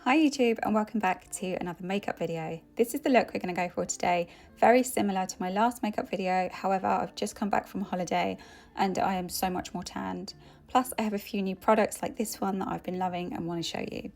Hi YouTube and welcome back to another makeup video. This is the look we're going to go for today. Very similar to my last makeup video, however I've just come back from holiday and I am so much more tanned. Plus I have a few new products like this one that I've been loving and want to show you.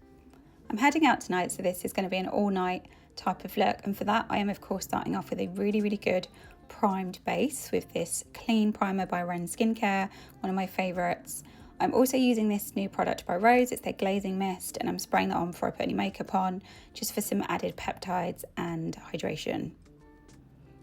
I'm heading out tonight, so this is going to be an all night type of look, and for that I am of course starting off with a really good primed base with this clean primer by Rhode Skincare, one of my favourites. I'm also using this new product by Rhode, it's their Glazing Mist, and I'm spraying that on before I put any makeup on, just for some added peptides and hydration.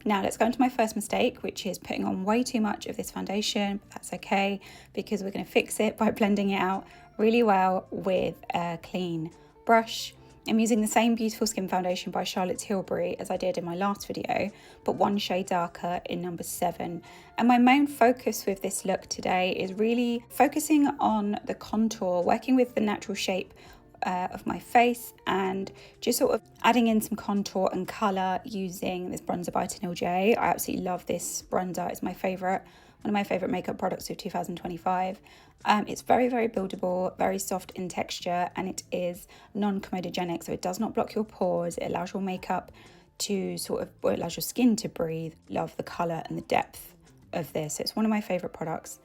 Now let's go into my first mistake, which is putting on way too much of this foundation, but that's okay because we're going to fix it by blending it out really well with a clean brush. I'm using the same Beautiful Skin foundation by Tilbury as I did in my last video, but one shade darker in number 7. And my main focus with this look today is really focusing on the contour, working with the natural shape of my face and just sort of adding in some contour and colour using this bronzer by Tanielle. I absolutely love this bronzer, it's my favourite. One of my favourite makeup products of 2025. It's very buildable, very soft in texture, and it is non-comedogenic, so it does not block your pores. It allows your makeup to it allows your skin to breathe. Love the colour and the depth of this. It's one of my favourite products.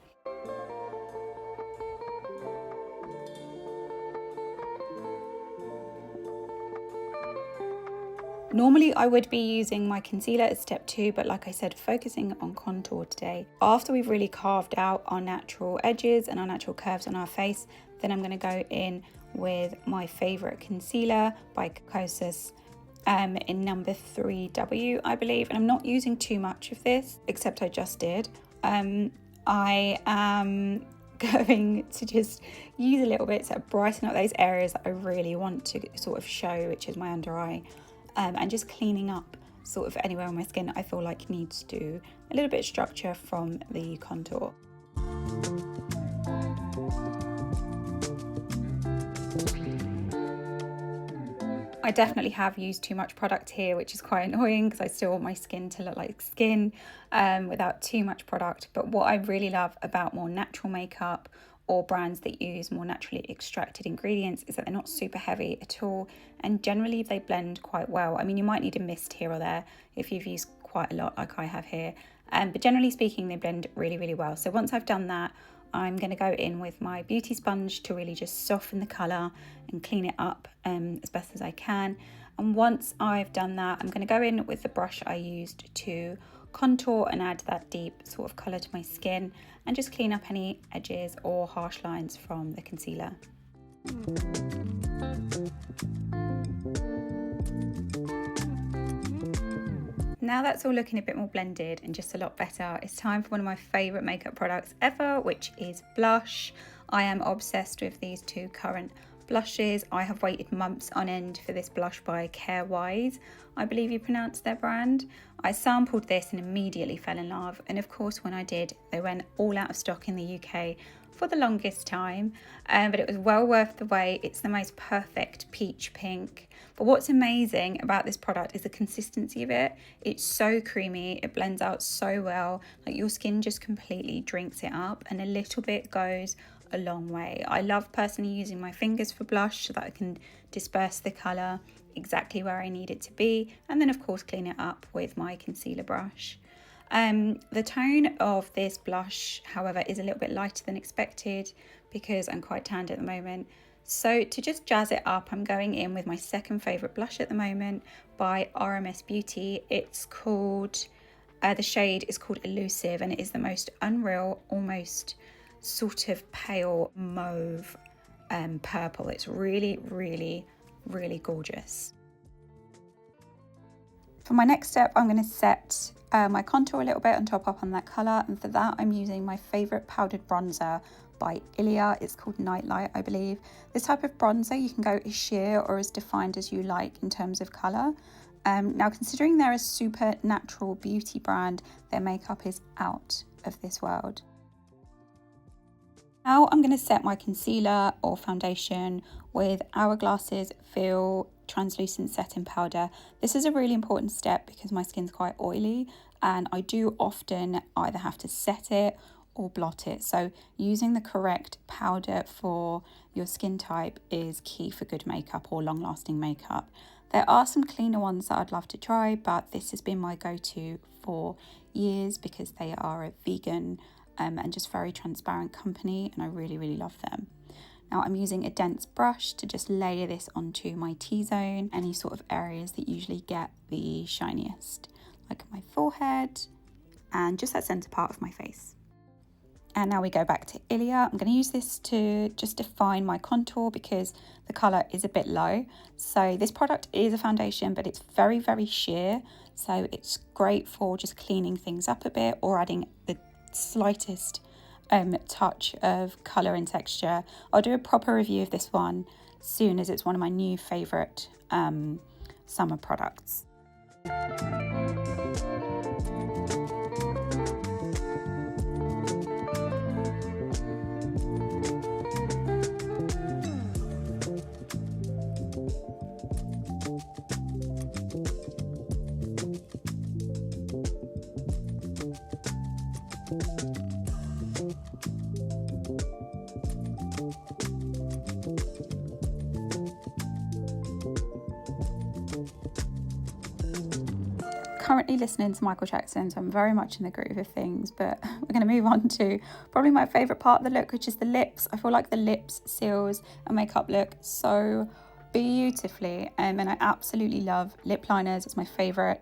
Normally I would be using my concealer as step 2, but like I said, focusing on contour today. After we've really carved out our natural edges and our natural curves on our face, then I'm going to go in with my favourite concealer by Kosas in number 3W, I believe. And I'm not using too much of this, except I just did. I am going to just use a little bit to brighten up those areas that I really want to sort of show, which is my under eye. And just cleaning up sort of anywhere on my skin I feel like needs to a little bit of structure from the contour. I definitely have used too much product here, which is quite annoying because I still want my skin to look like skin without too much product. But what I really love about more natural makeup or brands that use more naturally extracted ingredients is that they're not super heavy at all, and generally they blend quite well. I mean, you might need a mist here or there if you've used quite a lot like I have here, but generally speaking they blend really well. So once I've done that, I'm going to go in with my beauty sponge to really just soften the colour and clean it up as best as I can. And once I've done that, I'm going to go in with the brush I used to contour and add that deep sort of colour to my skin and just clean up any edges or harsh lines from the concealer. Now that's all looking a bit more blended and just a lot better, it's time for one of my favourite makeup products ever, which is blush. I am obsessed with these two current blushes. I have waited months on end for this blush by Carewise, I believe you pronounce their brand. I sampled this and immediately fell in love, and of course when I did, they went all out of stock in the UK for the longest time, but it was well worth the wait. It's the most perfect peach pink. But what's amazing about this product is the consistency of it. It's so creamy, it blends out so well, like your skin just completely drinks it up, and a little bit goes a long way. I love personally using my fingers for blush so that I can disperse the colour exactly where I need it to be, and then of course clean it up with my concealer brush. The tone of this blush, however, is a little bit lighter than expected because I'm quite tanned at the moment. So to just jazz it up, I'm going in with my second favourite blush at the moment by RMS Beauty. It's called, the shade is called Illusive, and it is the most unreal, almost sort of pale mauve purple. It's really gorgeous. For my next step, I'm going to set my contour a little bit and top up on that colour, and for that I'm using my favourite powdered bronzer by ILIA. It's called Nightlife, I believe. This type of bronzer you can go as sheer or as defined as you like in terms of colour. Now considering they're a super natural beauty brand, their makeup is out of this world. Now I'm going to set my concealer or foundation with Hourglass's Feel Translucent Setting Powder. This is a really important step because my skin's quite oily and I do often either have to set it or blot it. So using the correct powder for your skin type is key for good makeup or long-lasting makeup. There are some cleaner ones that I'd love to try, but this has been my go-to for years because they are a vegan and just very transparent company, and I really, really love them. Now I'm using a dense brush to just layer this onto my T-zone, any sort of areas that usually get the shiniest, like my forehead and just that center part of my face. And now we go back to ILIA. I'm going to use this to just define my contour because the colour is a bit low. So this product is a foundation, but it's very, very sheer. So it's great for just cleaning things up a bit or adding the slightest touch of colour and texture. I'll do a proper review of this one soon, as it's one of my new favourite summer products. Currently listening to Michael Jackson, so I'm very much in the groove of things, but we're going to move on to probably my favourite part of the look, which is the lips. I feel like the lips seals a makeup look so beautifully, and I absolutely love lip liners. It's my favourite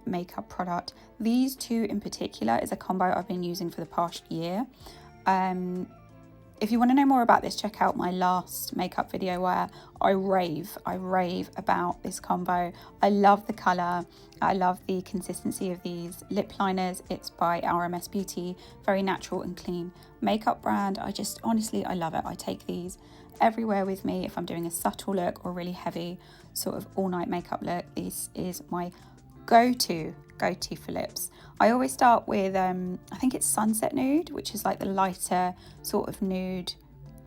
makeup product. These two in particular is a combo I've been using for the past year. If you want to know more about this, check out my last makeup video where I rave about this combo. I love the colour. I love the consistency of these lip liners. It's by RMS Beauty, very natural and clean makeup brand. Honestly, I love it. I take these everywhere with me if I'm doing a subtle look or really heavy sort of all night makeup look. This is my go-to for lips. I always start with I think it's Sunset Nude, which is like the lighter sort of nude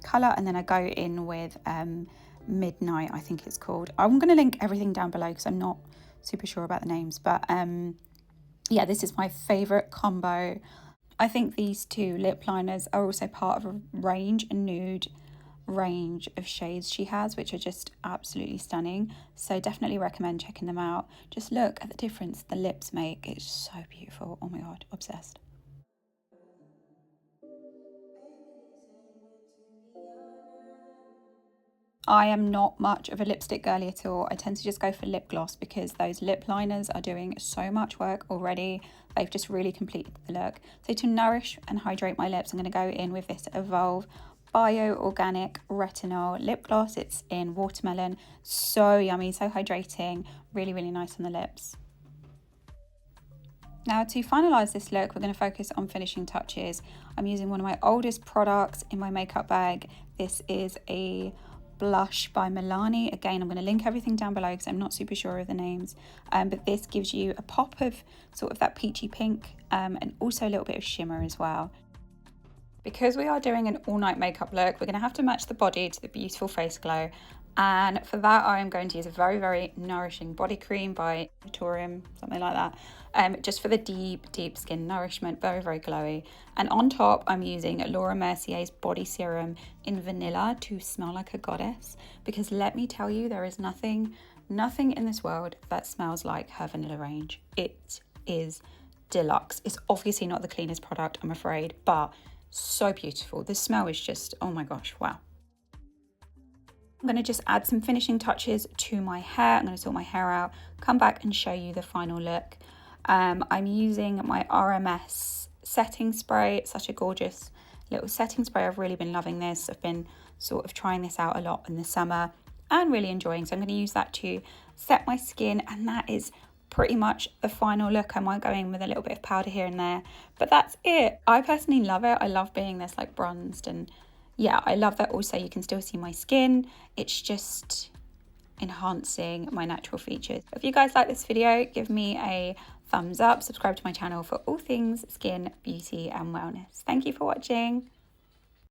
colour, and then I go in with Midnight, I think it's called. I'm going to link everything down below because I'm not super sure about the names, but yeah, this is my favourite combo. I think these two lip liners are also part of a range, a nude range of shades she has, which are just absolutely stunning, so definitely recommend checking them out. Just look at the difference the lips make. It's so beautiful. Oh my god, obsessed. I am not much of a lipstick girly at all. I tend to just go for lip gloss because those lip liners are doing so much work already. They've just really completed the look. So to nourish and hydrate my lips, I'm going to go in with this Evolve BioRetinol lip gloss. It's in watermelon. So yummy, so hydrating, really, really nice on the lips. Now to finalise this look, we're going to focus on finishing touches. I'm using one of my oldest products in my makeup bag. This is a blush by Milani. Again, I'm going to link everything down below because I'm not super sure of the names, but this gives you a pop of sort of that peachy pink and also a little bit of shimmer as well. Because we are doing an all-night makeup look, we're going to have to match the body to the beautiful face glow, and for that I am going to use a very, very nourishing body cream by Serum, something like that, just for the deep skin nourishment. Very, very glowy. And on top I'm using Laura Mercier's body serum in vanilla to smell like a goddess, because let me tell you, there is nothing in this world that smells like her vanilla range. It is deluxe. It's obviously not the cleanest product, I'm afraid, but so beautiful. The smell is just, oh my gosh, wow. I'm going to just add some finishing touches to my hair. I'm going to sort my hair out, come back and show you the final look. I'm using my RMS setting spray. It's such a gorgeous little setting spray. I've really been loving this. I've been sort of trying this out a lot in the summer and really enjoying. So I'm going to use that to set my skin, and that is pretty much the final look. I might go in with a little bit of powder here and there, but that's it. I personally love it. I love being this like bronzed, and yeah, I love that also you can still see my skin. It's just enhancing my natural features. If you guys like this video, give me a thumbs up, subscribe to my channel for all things skin, beauty and wellness. Thank you for watching.